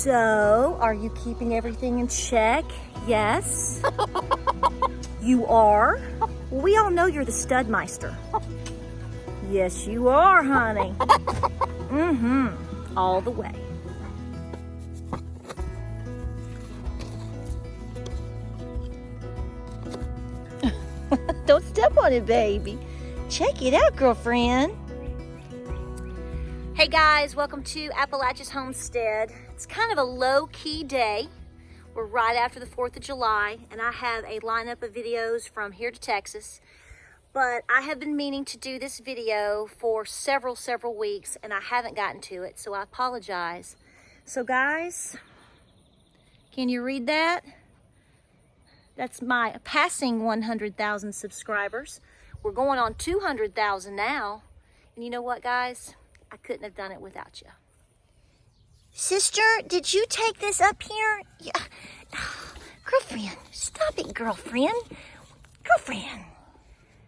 So, are you keeping everything in check? Yes. You are? Well, we all know you're the studmeister. Yes, you are, honey. All the way. Don't step on it, baby. Check it out, girlfriend. Hey guys, welcome to Appalachia's Homestead. It's kind of a low-key day. We're right after the 4th of July, and I have a lineup of videos from here to Texas. But I have been meaning to do this video for several weeks, and I haven't gotten to it, so I apologize. So guys, can you read that? That's my passing 100,000 subscribers. We're going on 200,000 now. And you know what, guys? I couldn't have done it without you. Sister, did you take this up here? Yeah. Girlfriend, stop it, girlfriend. Girlfriend.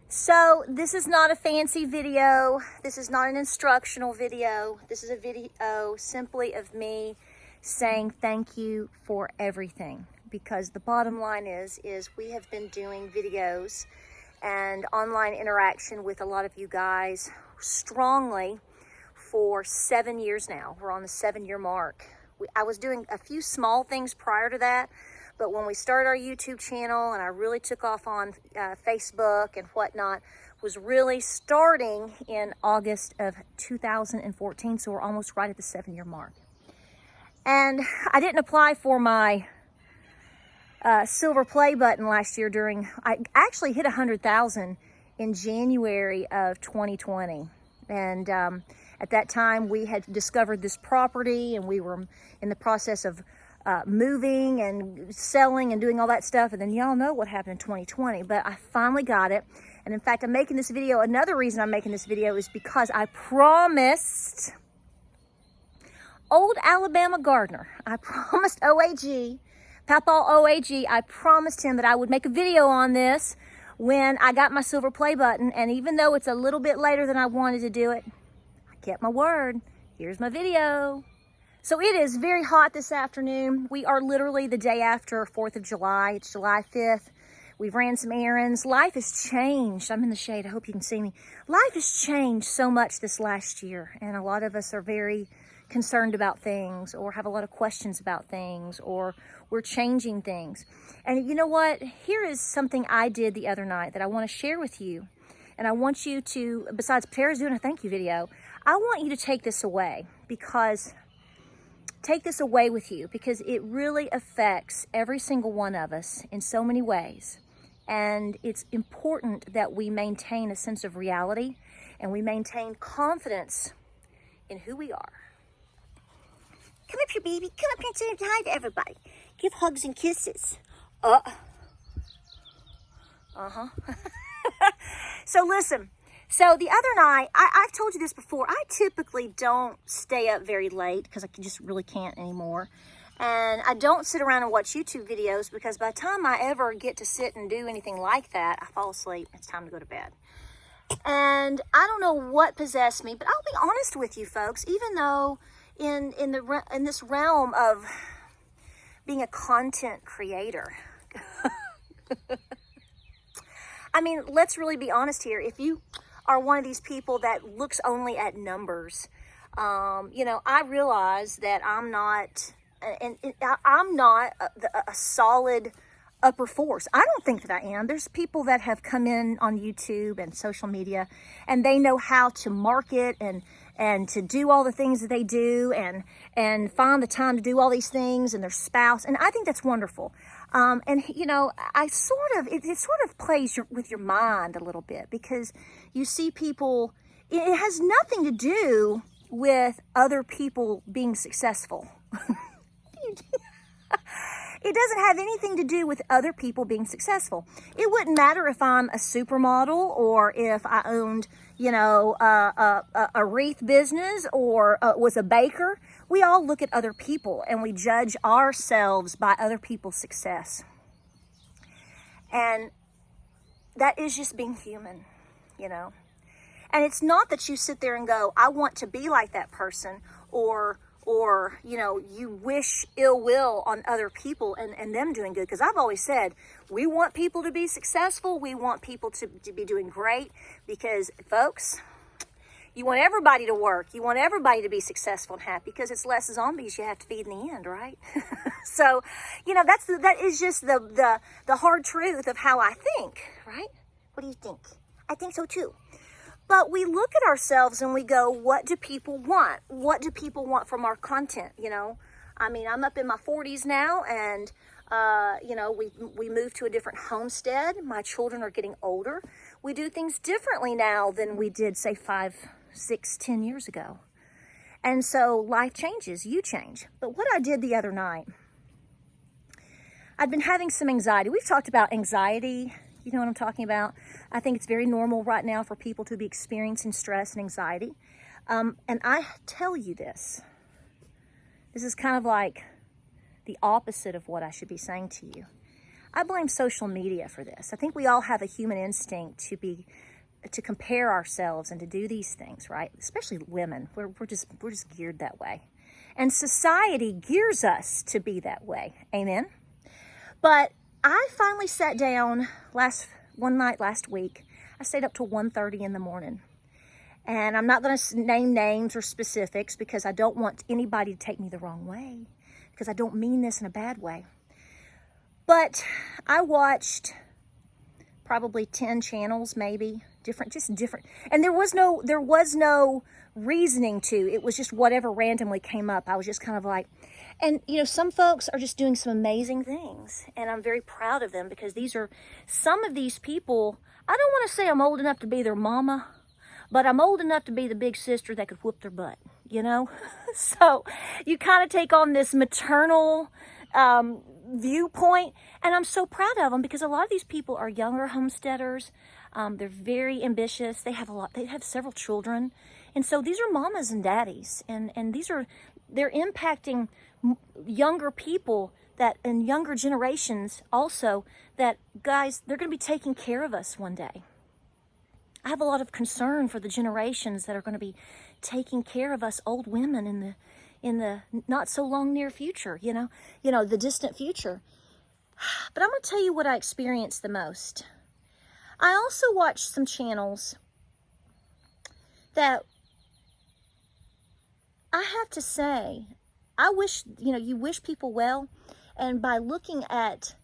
So, this is not a fancy video. This is not an instructional video. This is a video simply of me saying thank you for everything. Because the bottom line is we have been doing videos and online interaction with a lot of you guys strongly for 7 years now. We're on the 7-year mark. I was doing a few small things prior to that, but when we started our YouTube channel and I really took off on Facebook and whatnot, was really starting in August of 2014, so we're almost right at the 7-year mark. And I didn't apply for my silver play button last year I actually hit 100,000 in January of 2020. And at that time we had discovered this property and we were in the process of moving and selling and doing all that stuff. And then y'all know what happened in 2020, but I finally got it. And in fact, I'm making this video. Another reason I'm making this video is because I promised old Alabama gardener, I promised OAG, Papa OAG, I promised him that I would make a video on this when I got my silver play button. And even though it's a little bit later than I wanted to do it, I kept my word. Here's my video. So it is very hot this afternoon. We are literally the day after 4th of July. It's July 5th. We've ran some errands. Life has changed. I'm in the shade. I hope you can see me. Life has changed so much this last year. And a lot of us are very concerned about things or have a lot of questions about things or we're changing things. And you know what? Here is something I did the other night that I want to share with you. And I want you to, besides Patara's doing a thank you video, I want you to take this away because it really affects every single one of us in so many ways. And it's important that we maintain a sense of reality and we maintain confidence in who we are. Come up here, baby. Come up here and say hi to everybody. Give hugs and kisses. So listen. So the other night, I've told you this before. I typically don't stay up very late because I just really can't anymore. And I don't sit around and watch YouTube videos because by the time I ever get to sit and do anything like that, I fall asleep. It's time to go to bed. And I don't know what possessed me, but I'll be honest with you folks, even though in this realm of being a content creator, I mean, let's really be honest here. If you are one of these people that looks only at numbers, you know, I realize that I'm not a solid upper force. I don't think that I am. There's people that have come in on YouTube and social media and they know how to market and to do all the things that they do and find the time to do all these things and their spouse. And I think that's wonderful. And you know, it sort of plays with your mind a little bit because you see people, it has nothing to do with other people being successful. It doesn't have anything to do with other people being successful. It wouldn't matter if I'm a supermodel or if I owned, you know, a wreath business or was a baker. We all look at other people and we judge ourselves by other people's success. And that is just being human, you know. And it's not that you sit there and go, I want to be like that person or or, you know, you wish ill will on other people and them doing good. Because I've always said, we want people to be successful. We want people to be doing great, because, folks, you want everybody to work. You want everybody to be successful and happy, because it's less zombies you have to feed in the end, right? So, you know, that is just the hard truth of how I think, right? What do you think? I think so too. But we look at ourselves and we go, what do people want? What do people want from our content, you know? I mean, I'm up in my 40s now, and, you know, we moved to a different homestead. My children are getting older. We do things differently now than we did, say, 5, 6, 10 years ago. And so life changes, you change. But what I did the other night, I'd been having some anxiety. We've talked about anxiety. You know what I'm talking about? I think it's very normal right now for people to be experiencing stress and anxiety. And I tell you this is kind of like the opposite of what I should be saying to you. I blame social media for this. I think we all have a human instinct to compare ourselves and to do these things, right? Especially women. We're just geared that way. And society gears us to be that way. Amen? But I finally sat down one night last week. I stayed up till 1:30 in the morning. And I'm not going to name names or specifics, because I don't want anybody to take me the wrong way, because I don't mean this in a bad way. But I watched probably 10 channels, maybe, different. And there was no reasoning to. It was just whatever randomly came up. I was just kind of like, and, you know, some folks are just doing some amazing things, and I'm very proud of them, because some of these people, I don't want to say I'm old enough to be their mama, but I'm old enough to be the big sister that could whoop their butt, you know? So you kind of take on this maternal viewpoint, and I'm so proud of them, because a lot of these people are younger homesteaders. They're very ambitious. They have several children. And so these are mamas and daddies, and they're impacting younger people and younger generations also, that, guys, they're going to be taking care of us one day. I have a lot of concern for the generations that are going to be taking care of us old women in the not so long near future, you know, the distant future. But I'm going to tell you what I experienced the most. I also watched some channels that I have to say, I wish, you know, you wish people well, and by looking at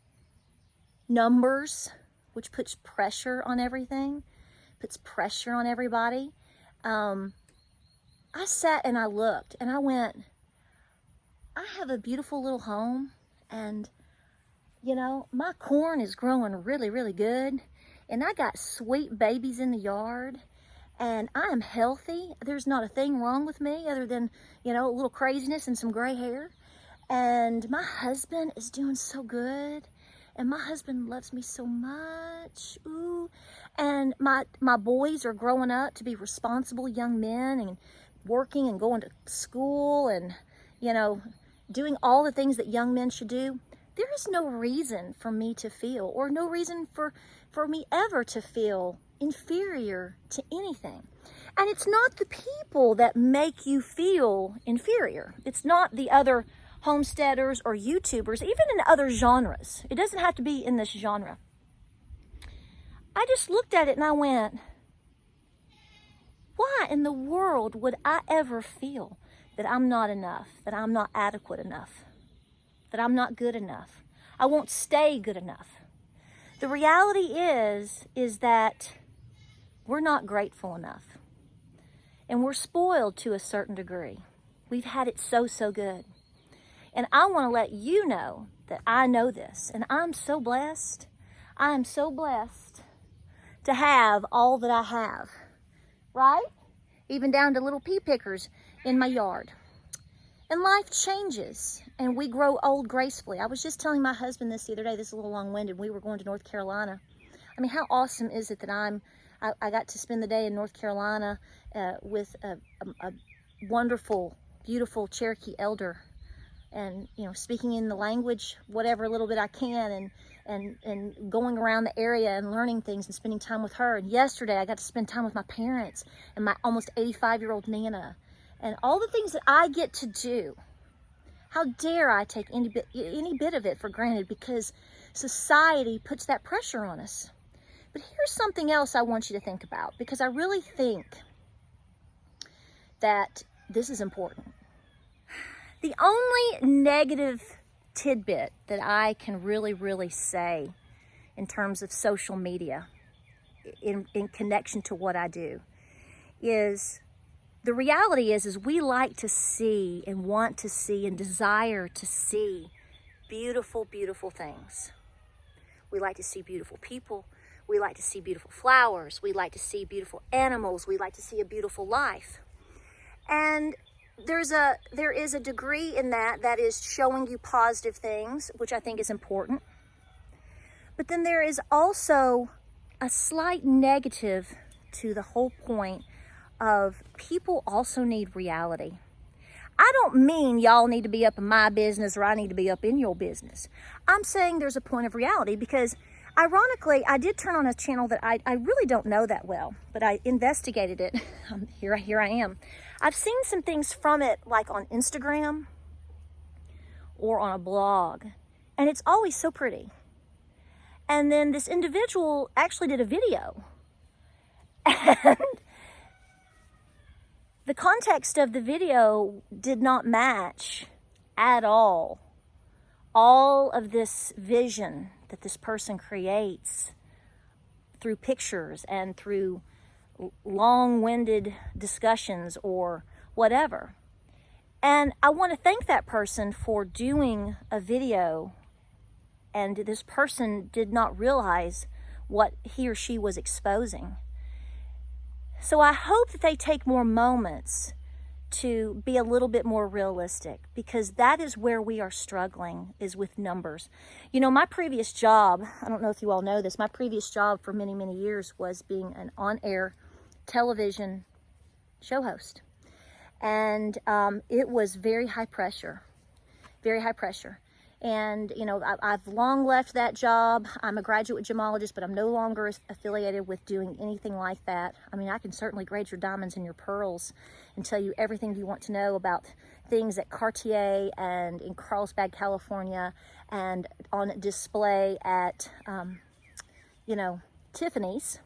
numbers, which puts pressure on everything, puts pressure on everybody, I sat and I looked and I went, I have a beautiful little home, and, you know, my corn is growing really, really good, and I got sweet babies in the yard, and I am healthy. There's not a thing wrong with me other than, you know, a little craziness and some gray hair. And my husband is doing so good. And my husband loves me so much. Ooh. And my boys are growing up to be responsible young men and working and going to school and, you know, doing all the things that young men should do. There is no reason for me to feel, or no reason for me ever to feel inferior to anything. And it's not the people that make you feel inferior. It's not the other homesteaders or YouTubers, even in other genres. It doesn't have to be in this genre. I just looked at it and I went, why in the world would I ever feel that I'm not enough, that I'm not adequate enough, that I'm not good enough? I won't stay good enough. The reality is that we're not grateful enough. And we're spoiled to a certain degree. We've had it so good. And I want to let you know that I know this. And I'm so blessed. I am so blessed to have all that I have. Right? Even down to little pea pickers in my yard. And life changes. And we grow old gracefully. I was just telling my husband this the other day. This is a little long-winded. We were going to North Carolina. I mean, how awesome is it that I got to spend the day in North Carolina with a wonderful, beautiful Cherokee elder, and, you know, speaking in the language, whatever little bit I can, and going around the area and learning things and spending time with her. And yesterday I got to spend time with my parents and my almost 85-year-old Nana, and all the things that I get to do, how dare I take any bit of it for granted, because society puts that pressure on us. But here's something else I want you to think about, because I really think that this is important. The only negative tidbit that I can really say in terms of social media in connection to what I do is, the reality is we like to see and want to see and desire to see beautiful things. We like to see beautiful people. We like to see beautiful flowers. We like to see beautiful animals. We like to see a beautiful life. And there is a degree in that is showing you positive things, which I think is important. But then there is also a slight negative to the whole point of people also need reality. I don't mean y'all need to be up in my business or I need to be up in your business. I'm saying there's a point of reality, because ironically, I did turn on a channel that I really don't know that well, but I investigated it. Here I am. I've seen some things from it, like on Instagram or on a blog, and it's always so pretty. And then this individual actually did a video, and the context of the video did not match at all of this vision that this person creates through pictures and through long-winded discussions or whatever. And I want to thank that person for doing a video, and this person did not realize what he or she was exposing. So I hope that they take more moments to be a little bit more realistic, because that is where we are struggling, is with numbers. You know, my previous job, I don't know if you all know this, my previous job for many years was being an on-air television show host. And it was very high pressure. And, you know, I've long left that job. I'm a graduate gemologist, but I'm no longer affiliated with doing anything like that. I mean, I can certainly grade your diamonds and your pearls and tell you everything you want to know about things at Cartier and in Carlsbad, California, and on display at, you know, Tiffany's,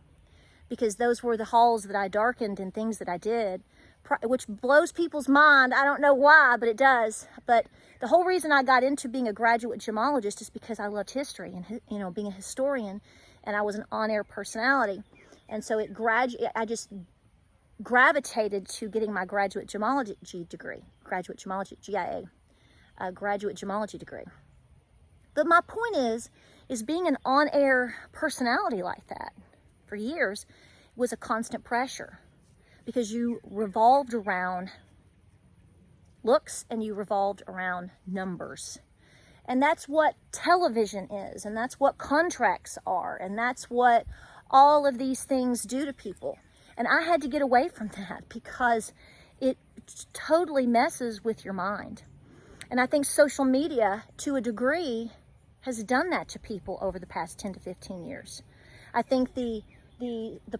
because those were the halls that I darkened and things that I did, which blows people's mind. I don't know why, but it does. But the whole reason I got into being a graduate gemologist is because I loved history and, you know, being a historian, and I was an on-air personality. And so I just gravitated to getting my graduate gemology degree, graduate gemology, GIA, graduate gemology degree. But my point is being an on-air personality like that for years was a constant pressure, because you revolved around looks and you revolved around numbers. And that's what television is, and that's what contracts are, and that's what all of these things do to people. And I had to get away from that, because it totally messes with your mind. And I think social media, to a degree, has done that to people over the past 10 to 15 years. I think the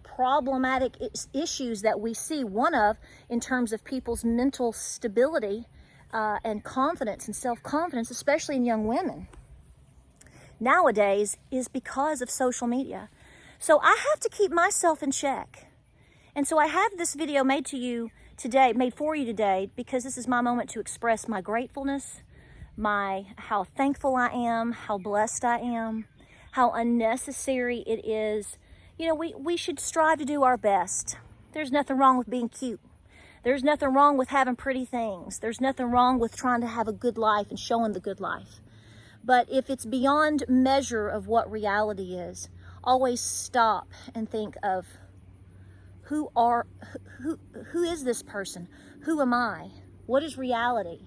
problematic issues that we see, one of, in terms of people's mental stability and confidence and self-confidence, especially in young women nowadays, is because of social media. So I have to keep myself in check. And so I have this video made for you today, because this is my moment to express my gratefulness, how thankful I am, how blessed I am, how unnecessary it is. You know, we should strive to do our best. There's nothing wrong with being cute. There's nothing wrong with having pretty things. There's nothing wrong with trying to have a good life and showing the good life. But if it's beyond measure of what reality is, always stop and think of who is this person? Who am I? What is reality?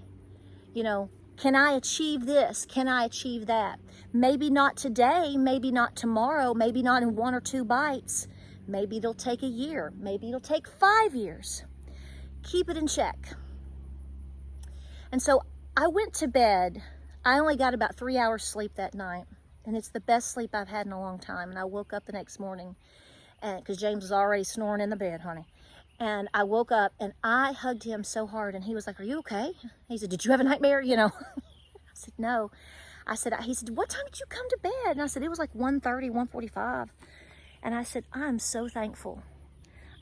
You know, can I achieve this? Can I achieve that? Maybe not today, maybe not tomorrow, maybe not in 1 or 2 bites. Maybe it'll take a year. Maybe it'll take 5 years. Keep it in check. And so I went to bed. I only got about 3 hours sleep that night, and it's the best sleep I've had in a long time. And I woke up the next morning, because James was already snoring in the bed, honey. And I woke up and I hugged him so hard, and he was like, "Are you okay?" He said, "Did you have a nightmare?" You know. I said, "No." He said, "What time did you come to bed?" And I said, "It was like 1:30, 1:45. And I said, "I'm so thankful."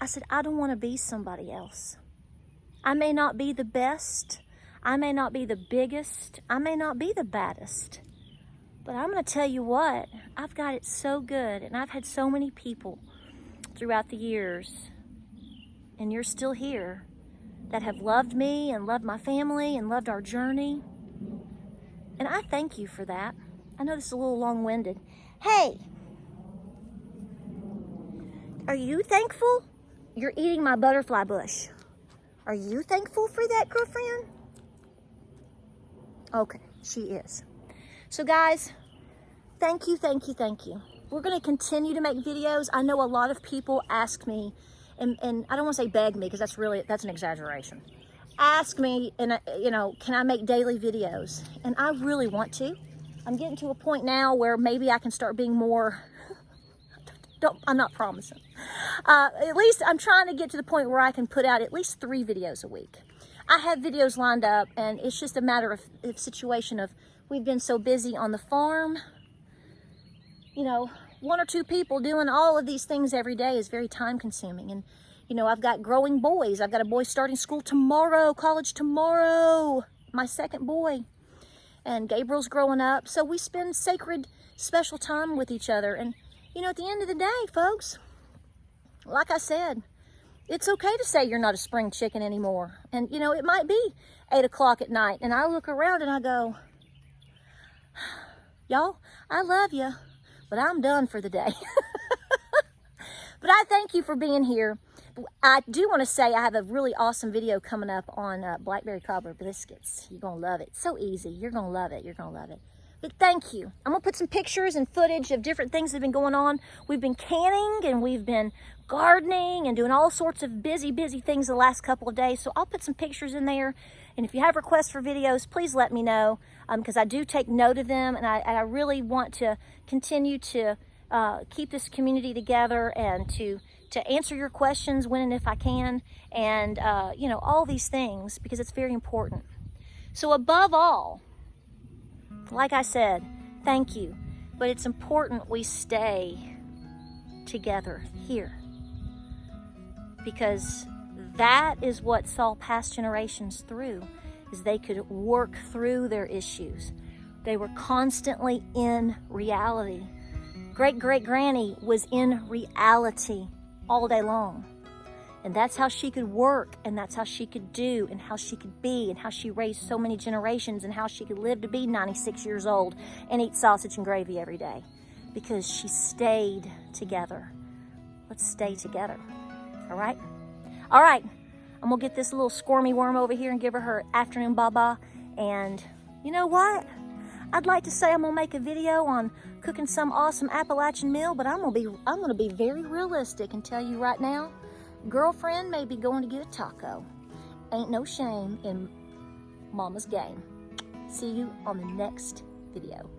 I said, "I don't want to be somebody else. I may not be the best. I may not be the biggest. I may not be the baddest. But I'm going to tell you what, I've got it so good, and I've had so many people throughout the years, and you're still here, that have loved me and loved my family and loved our journey. And I thank you for that." I know this is a little long-winded. Hey, are you thankful? You're eating my butterfly bush. Are you thankful for that, girlfriend? Okay, she is. So guys, thank you, thank you, thank you. We're going to continue to make videos. I know a lot of people ask me, and I don't want to say beg me, because that's an exaggeration. Ask me, and can I make daily videos? And I really want to. I'm getting to a point now where maybe I can start being more, I'm not promising. At least I'm trying to get to the point where I can put out at least 3 videos a week. I have videos lined up, and it's just a matter of situation of, we've been so busy on the farm. 1 or 2 people doing all of these things every day is very time consuming. And, I've got growing boys. I've got a boy starting school tomorrow, college tomorrow, my second boy. And Gabriel's growing up. So we spend sacred, special time with each other. And, at the end of the day, folks, like I said, it's okay to say you're not a spring chicken anymore. And, it might be 8 o'clock at night. And I look around and I go, y'all, I love you, but I'm done for the day. But I thank you for being here. I do want to say I have a really awesome video coming up on blackberry cobbler biscuits. You're going to love it. It's so easy. You're going to love it. You're going to love it. But thank you. I'm going to put some pictures and footage of different things that have been going on. We've been canning, and we've been gardening and doing all sorts of busy things the last couple of days. So I'll put some pictures in there. And if you have requests for videos, please let me know, because I do take note of them. And I really want to continue to keep this community together, and to answer your questions when and if I can, and all these things, because it's very important. So above all, like I said, thank you, but it's important we stay together here, because that is what saw past generations through, is they could work through their issues. They were constantly in reality. Great-great-granny was in reality all day long. And that's how she could work, and that's how she could do, and how she could be, and how she raised so many generations, and how she could live to be 96 years old and eat sausage and gravy every day, because she stayed together. Let's stay together. All right? All right. I'm going to get this little squirmy worm over here and give her afternoon baba. And you know what? I'd like to say I'm going to make a video on cooking some awesome Appalachian meal, but I'm going to be very realistic and tell you right now, girlfriend may be going to get a taco. Ain't no shame in mama's game. See you on the next video.